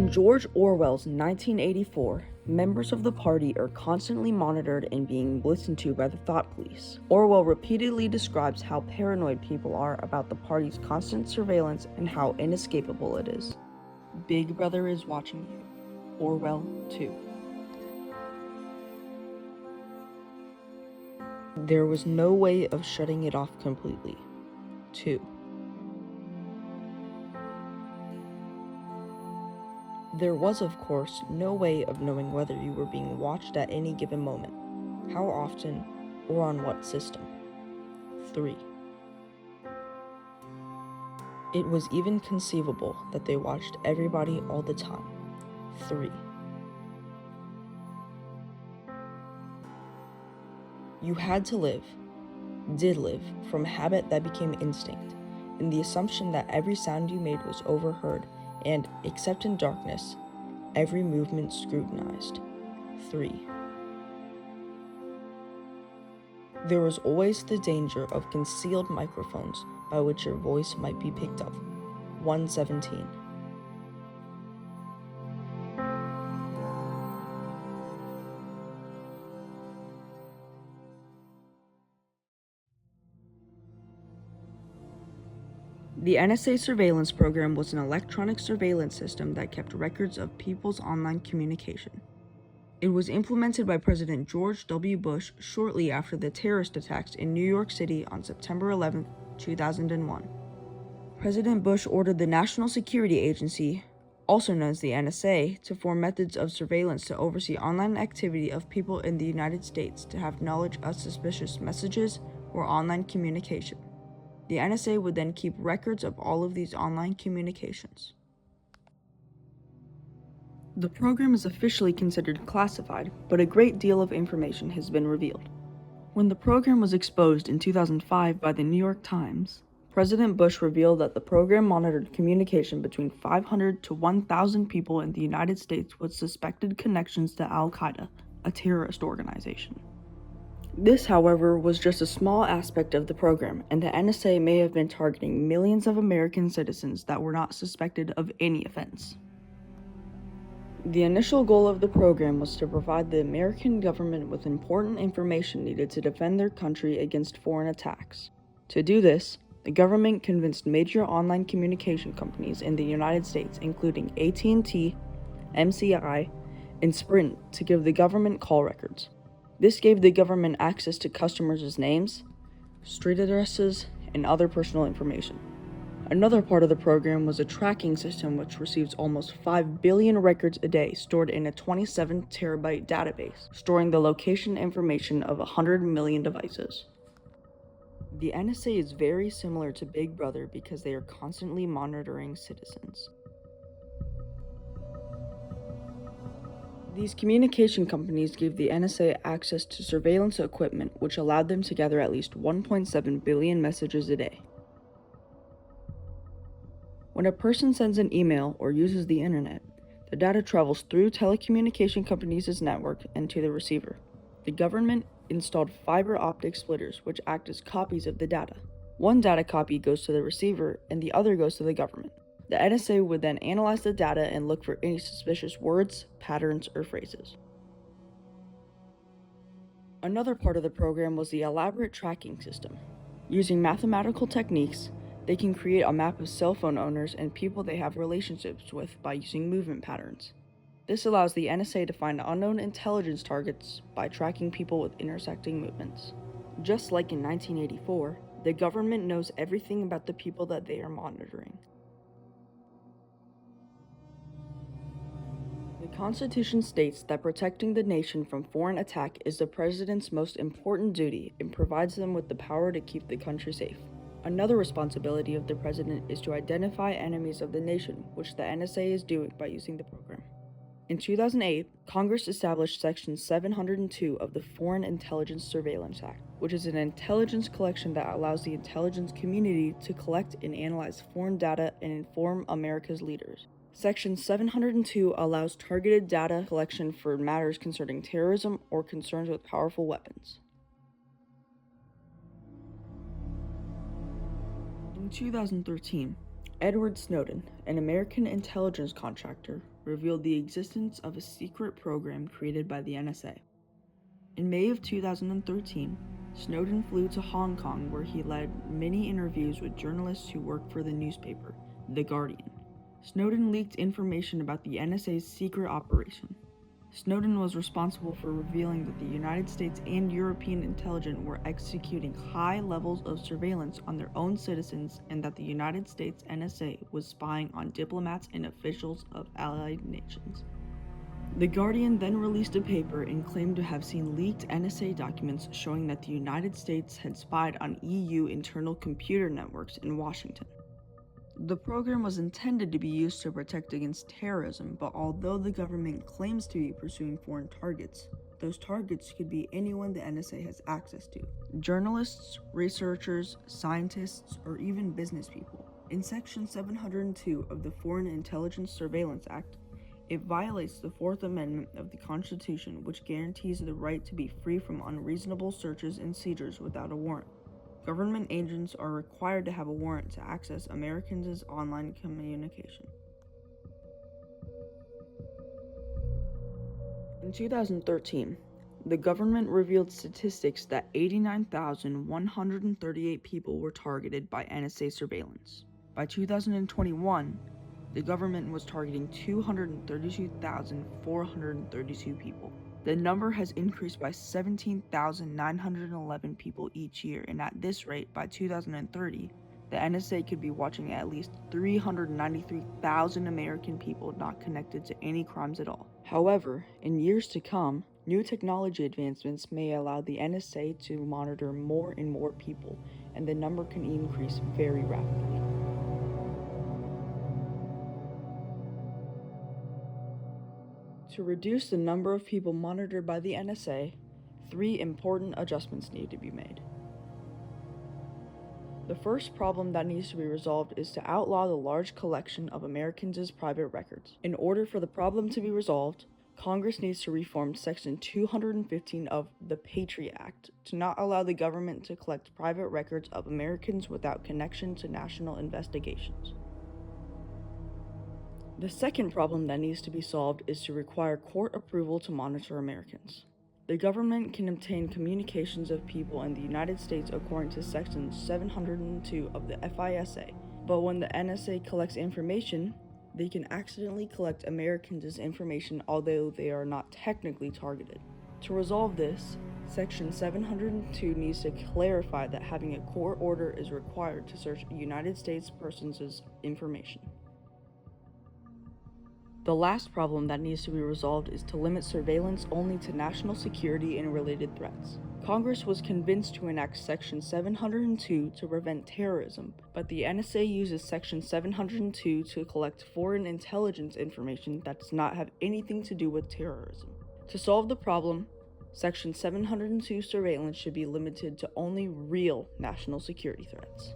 In George Orwell's 1984, members of the party are constantly monitored and being listened to by the thought police. Orwell repeatedly describes how paranoid people are about the party's constant surveillance and how inescapable it is. Big Brother is watching you. Orwell 2. There was no way of shutting it off completely. 2. There was, of course, no way of knowing whether you were being watched at any given moment, how often, or on what system. 3. It was even conceivable that they watched everybody all the time. 3. You had to live, did live, from habit that became instinct, in the assumption that every sound you made was overheard and, except in darkness, every movement scrutinized. 3. There was always the danger of concealed microphones by which your voice might be picked up. 117. The NSA surveillance program was an electronic surveillance system that kept records of people's online communication. It was implemented by President George W. Bush shortly after the terrorist attacks in New York City on September 11, 2001. President Bush ordered the National Security Agency, also known as the NSA, to form methods of surveillance to oversee online activity of people in the United States to have knowledge of suspicious messages or online communication. The NSA would then keep records of all of these online communications. The program is officially considered classified, but a great deal of information has been revealed. When the program was exposed in 2005 by the New York Times, President Bush revealed that the program monitored communication between 500 to 1,000 people in the United States with suspected connections to Al-Qaeda, a terrorist organization. This, however, was just a small aspect of the program, and the NSA may have been targeting millions of American citizens that were not suspected of any offense. The initial goal of the program was to provide the American government with important information needed to defend their country against foreign attacks. To do this, the government convinced major online communication companies in the United States, including AT&T, MCI, and Sprint, to give the government call records. This gave the government access to customers' names, street addresses, and other personal information. Another part of the program was a tracking system which receives almost 5 billion records a day stored in a 27-terabyte database, storing the location information of 100 million devices. The NSA is very similar to Big Brother because they are constantly monitoring citizens. These communication companies gave the NSA access to surveillance equipment which allowed them to gather at least 1.7 billion messages a day. When a person sends an email or uses the internet, the data travels through telecommunication companies' network and to the receiver. The government installed fiber optic splitters which act as copies of the data. One data copy goes to the receiver and the other goes to the government. The NSA would then analyze the data and look for any suspicious words, patterns, or phrases. Another part of the program was the elaborate tracking system. Using mathematical techniques, they can create a map of cell phone owners and people they have relationships with by using movement patterns. This allows the NSA to find unknown intelligence targets by tracking people with intersecting movements. Just like in 1984, the government knows everything about the people that they are monitoring. The Constitution states that protecting the nation from foreign attack is the president's most important duty and provides them with the power to keep the country safe. Another responsibility of the president is to identify enemies of the nation, which the NSA is doing by using the program. In 2008, Congress established Section 702 of the Foreign Intelligence Surveillance Act, which is an intelligence collection that allows the intelligence community to collect and analyze foreign data and inform America's leaders. Section 702 allows targeted data collection for matters concerning terrorism or concerns with powerful weapons. In 2013, Edward Snowden, an American intelligence contractor, revealed the existence of a secret program created by the NSA. In May of 2013, Snowden flew to Hong Kong where he led many interviews with journalists who worked for the newspaper, The Guardian. Snowden leaked information about the NSA's secret operation. Snowden was responsible for revealing that the United States and European intelligence were executing high levels of surveillance on their own citizens and that the United States NSA was spying on diplomats and officials of allied nations. The Guardian then released a paper and claimed to have seen leaked NSA documents showing that the United States had spied on EU internal computer networks in Washington. The program was intended to be used to protect against terrorism, but although the government claims to be pursuing foreign targets, those targets could be anyone the NSA has access to: journalists, researchers, scientists, or even business people. In Section 702 of the Foreign Intelligence Surveillance Act, it violates the Fourth Amendment of the Constitution, which guarantees the right to be free from unreasonable searches and seizures without a warrant. Government agents are required to have a warrant to access Americans' online communication. In 2013, the government revealed statistics that 89,138 people were targeted by NSA surveillance. By 2021, the government was targeting 232,432 people. The number has increased by 17,911 people each year, and at this rate, by 2030, the NSA could be watching at least 393,000 American people not connected to any crimes at all. However, in years to come, new technology advancements may allow the NSA to monitor more and more people, and the number can increase very rapidly. To reduce the number of people monitored by the NSA, 3 important adjustments need to be made. The first problem that needs to be resolved is to outlaw the large collection of Americans' private records. In order for the problem to be resolved, Congress needs to reform Section 215 of the Patriot Act to not allow the government to collect private records of Americans without connection to national investigations. The second problem that needs to be solved is to require court approval to monitor Americans. The government can obtain communications of people in the United States according to Section 702 of the FISA, but when the NSA collects information, they can accidentally collect Americans' information although they are not technically targeted. To resolve this, Section 702 needs to clarify that having a court order is required to search a United States person's information. The last problem that needs to be resolved is to limit surveillance only to national security and related threats. Congress was convinced to enact Section 702 to prevent terrorism, but the NSA uses Section 702 to collect foreign intelligence information that does not have anything to do with terrorism. To solve the problem, Section 702 surveillance should be limited to only real national security threats.